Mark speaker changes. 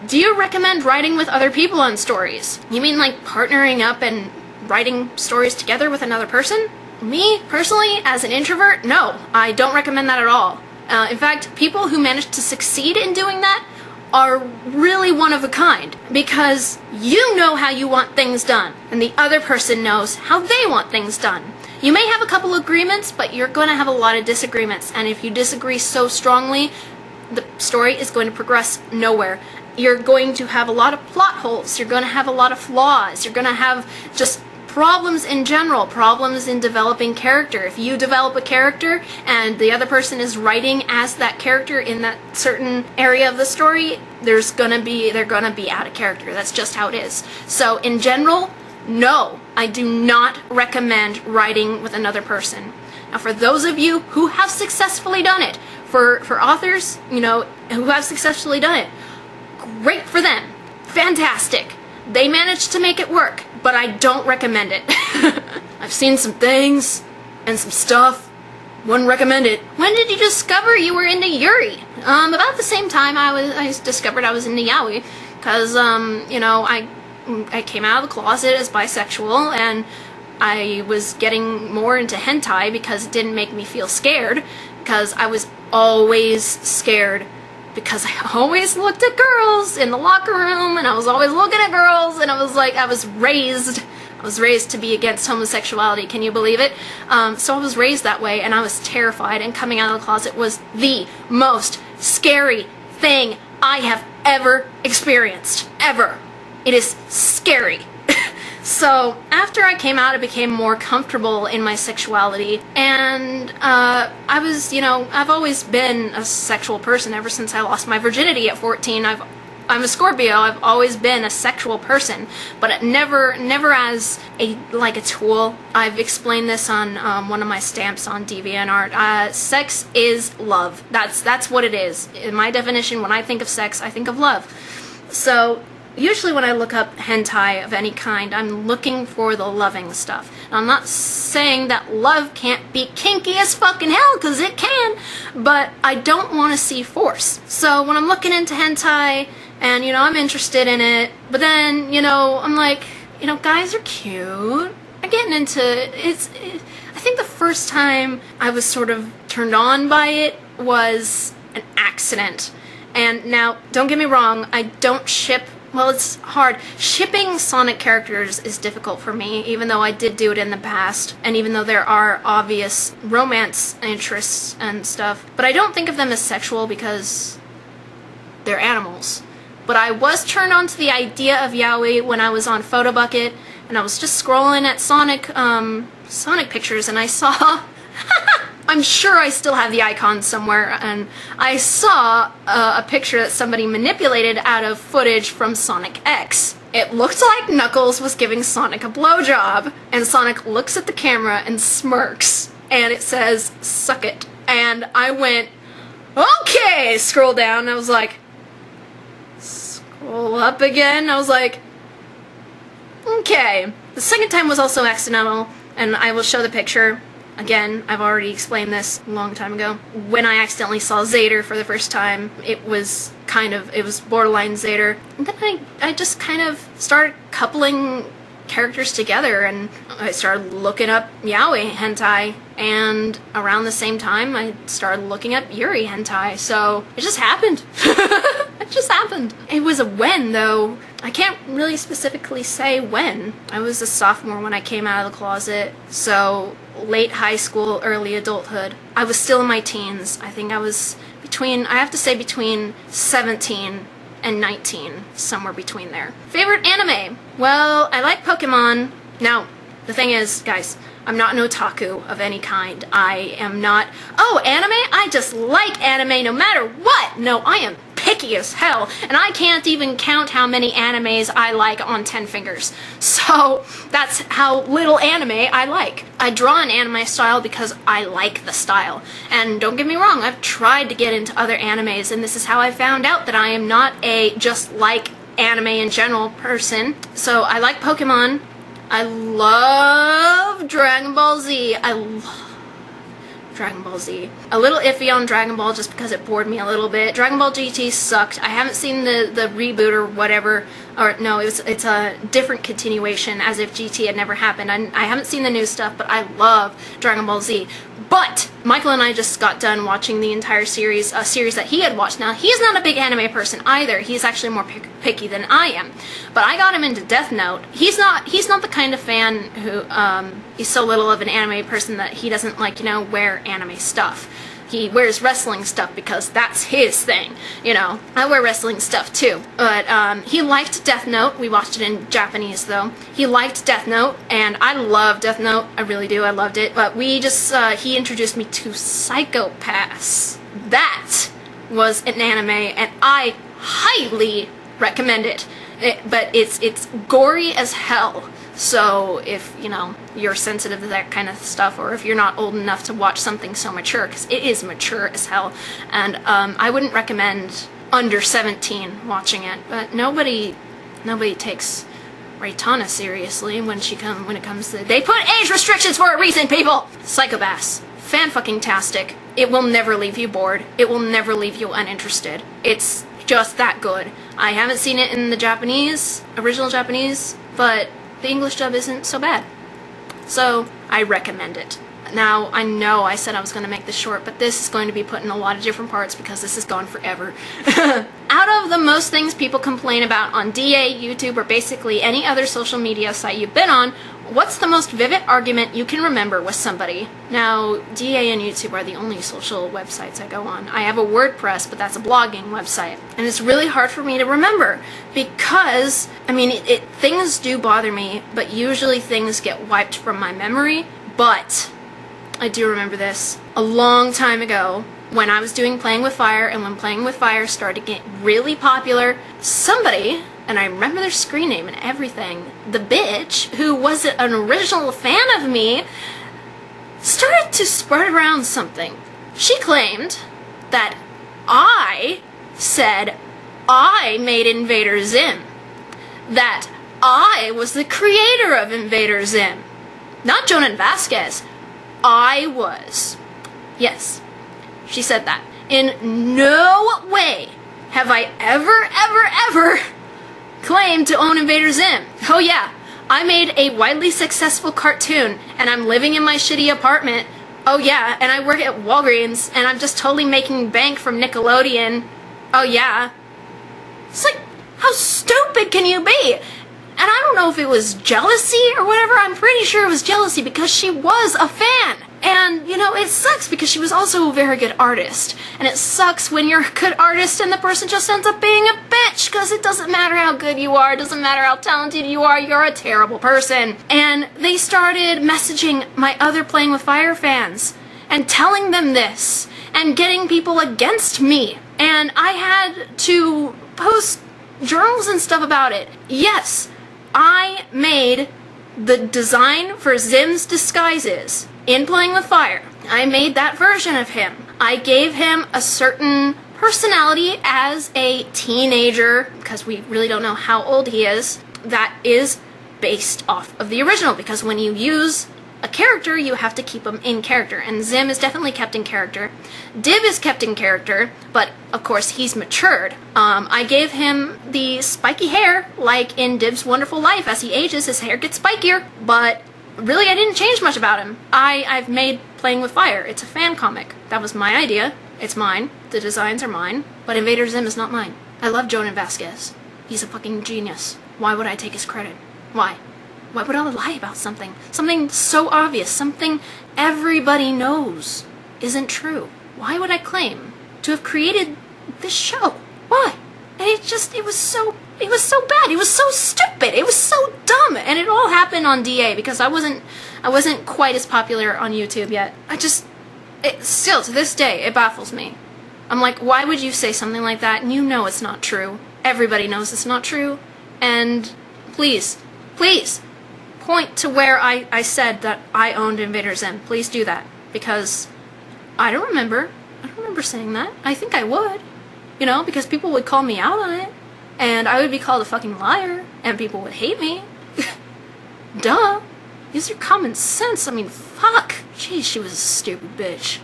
Speaker 1: Do you recommend writing with other people on stories? You mean like partnering up and writing stories together with another person? Me, personally, as an introvert, no, I don't recommend that at all. In fact, people who manage to succeed in doing that are really one of a kind, because you know how you want things done, and the other person knows how they want things done. You may have a couple agreements, but you're going to have a lot of disagreements, and if you disagree so strongly, the story is going to progress nowhere. You're going to have a lot of plot holes, you're going to have a lot of flaws, you're going to have just problems in general, problems in developing character. If you develop a character and the other person is writing as that character in that certain area of the story, they're gonna be out of character. That's just how it is. So in general, no, I do not recommend writing with another person. Now for those of you who have successfully done it, for authors, who have successfully done it, great for them. Fantastic. They managed to make it work, but I don't recommend it. I've seen some things and some stuff. Wouldn't recommend it. When did you discover you were into Yuri? About the same time I discovered I was into yaoi, because I came out of the closet as bisexual, and I was getting more into hentai because it didn't make me feel scared, because I was always scared. Because I always looked at girls in the locker room, and I was always looking at girls, and I was raised to be against homosexuality. Can you believe it? So I was raised that way, and I was terrified, and coming out of the closet was the most scary thing I have ever experienced. Ever. It is scary. So after I came out, I became more comfortable in my sexuality, and I've always been a sexual person ever since I lost my virginity at 14. I'm a Scorpio. I've always been a sexual person, but never as a tool. I've explained this on one of my stamps on DeviantArt. Sex is love. That's what it is. In my definition, when I think of sex, I think of love. So usually when I look up hentai of any kind, I'm looking for the loving stuff. Now, I'm not saying that love can't be kinky as fucking hell, because it can, but I don't want to see force. So when I'm looking into hentai, and, I'm interested in it, but then, I'm like, guys are cute. I'm getting into it. I think the first time I was sort of turned on by it was an accident. And now, don't get me wrong, I don't ship. Well, it's hard. Shipping Sonic characters is difficult for me, even though I did do it in the past, and even though there are obvious romance interests and stuff. But I don't think of them as sexual because they're animals. But I was turned on to the idea of yaoi when I was on PhotoBucket, and I was just scrolling at Sonic pictures, and I saw... I'm sure I still have the icon somewhere, and I saw a picture that somebody manipulated out of footage from Sonic X. It looked like Knuckles was giving Sonic a blowjob, and Sonic looks at the camera and smirks, and it says, "Suck it." And I went, okay, scroll down, and I was like, scroll up again, I was like, okay. The second time was also accidental, and I will show the picture. Again, I've already explained this a long time ago. When I accidentally saw Zader for the first time, it was borderline Zader. And then I just kind of started coupling characters together, and I started looking up yaoi hentai, and around the same time I started looking up Yuri hentai, so it just happened. It just happened. It was a when, though. I can't really specifically say when. I was a sophomore when I came out of the closet, so late high school, early adulthood. I was still in my teens. I think I was between 17 and 19, somewhere between there. Favorite anime? Well, I like Pokemon. Now, the thing is, guys, I'm not an otaku of any kind. I am not, oh, anime? I just like anime no matter what! No, I am picky as hell, and I can't even count how many animes I like on 10 fingers. So, that's how little anime I like. I draw an anime style because I like the style. And don't get me wrong, I've tried to get into other animes, and this is how I found out that I am not a just like anime in general person. So, I like Pokemon. I love Dragon Ball Z. I love Dragon Ball Z. A little iffy on Dragon Ball just because it bored me a little bit. Dragon Ball GT sucked. I haven't seen the reboot or whatever. Or no, it's a different continuation, as if GT had never happened. I haven't seen the new stuff, but I love Dragon Ball Z. But Michael and I just got done watching the entire series, a series that he had watched. Now, he's not a big anime person either. He's actually more picky than I am. But I got him into Death Note. He's not the kind of fan who, he's so little of an anime person that he doesn't, like, wear anime stuff. He wears wrestling stuff because that's his thing, I wear wrestling stuff too. But he liked Death Note. We watched it in Japanese though. He liked Death Note, and I love Death Note. I really do. I loved it. But we just he introduced me to Psycho Pass. That was an anime, and I highly recommend it. But it's gory as hell. So if, you're sensitive to that kind of stuff, or if you're not old enough to watch something so mature, because it is mature as hell, and I wouldn't recommend under 17 watching it. But nobody takes Reitanna seriously when it comes to... They put age restrictions for a reason, people! Psycho Pass. Fan-fucking-tastic. It will never leave you bored. It will never leave you uninterested. It's just that good. I haven't seen it in the original Japanese, but the English dub isn't so bad. So, I recommend it. Now, I know I said I was going to make this short, but this is going to be put in a lot of different parts because this is gone forever. Out of the most things people complain about on DA, YouTube, or basically any other social media site you've been on, what's the most vivid argument you can remember with somebody? Now, DA and YouTube are the only social websites I go on. I have a WordPress, but that's a blogging website. And it's really hard for me to remember because, things do bother me, but usually things get wiped from my memory. But I do remember this. A long time ago, when I was doing Playing with Fire, and when Playing with Fire started to get really popular, somebody... and I remember their screen name and everything, the bitch, who was an original fan of me, started to spread around something. She claimed that I said I made Invader Zim. That I was the creator of Invader Zim. Not Jonan Vasquez. I was. Yes, she said that. In no way have I ever claimed to own Invader Zim. Oh yeah, I made a widely successful cartoon, and I'm living in my shitty apartment. Oh yeah, and I work at Walgreens, and I'm just totally making bank from Nickelodeon. Oh yeah. It's like, how stupid can you be? And I don't know if it was jealousy or whatever. I'm pretty sure it was jealousy because she was a fan. And, it sucks because she was also a very good artist. And it sucks when you're a good artist and the person just ends up being a bitch, because it doesn't matter how good you are, it doesn't matter how talented you are, you're a terrible person. And they started messaging my other Playing with Fire fans and telling them this and getting people against me. And I had to post journals and stuff about it. Yes, I made the design for Zim's disguises in Playing with Fire. I made that version of him. I gave him a certain personality as a teenager, because we really don't know how old he is, that is based off of the original, because when you use a character, you have to keep him in character, and Zim is definitely kept in character. Dib is kept in character, but of course he's matured. I gave him the spiky hair, like in Dib's Wonderful Life. As he ages, his hair gets spikier, but really I didn't change much about him. I've made Playing with Fire. It's a fan comic. That was my idea. It's mine. The designs are mine. But Invader Zim is not mine. I love Jonan Vasquez. He's a fucking genius. Why would I take his credit? Why? Why would I lie about something? Something so obvious, something everybody knows isn't true. Why would I claim to have created this show? Why? And it was so bad. It was so stupid. It was so dumb. And it all happened on DA because I wasn't quite as popular on YouTube yet. Still to this day, it baffles me. I'm like, why would you say something like that? And you know it's not true. Everybody knows it's not true. And please, point to where I said that I owned Invader Zim. Please do that. Because I don't remember saying that. I think I would. Because people would call me out on it. And I would be called a fucking liar. And people would hate me. Duh. Use your common sense. Fuck. Jeez, she was a stupid bitch.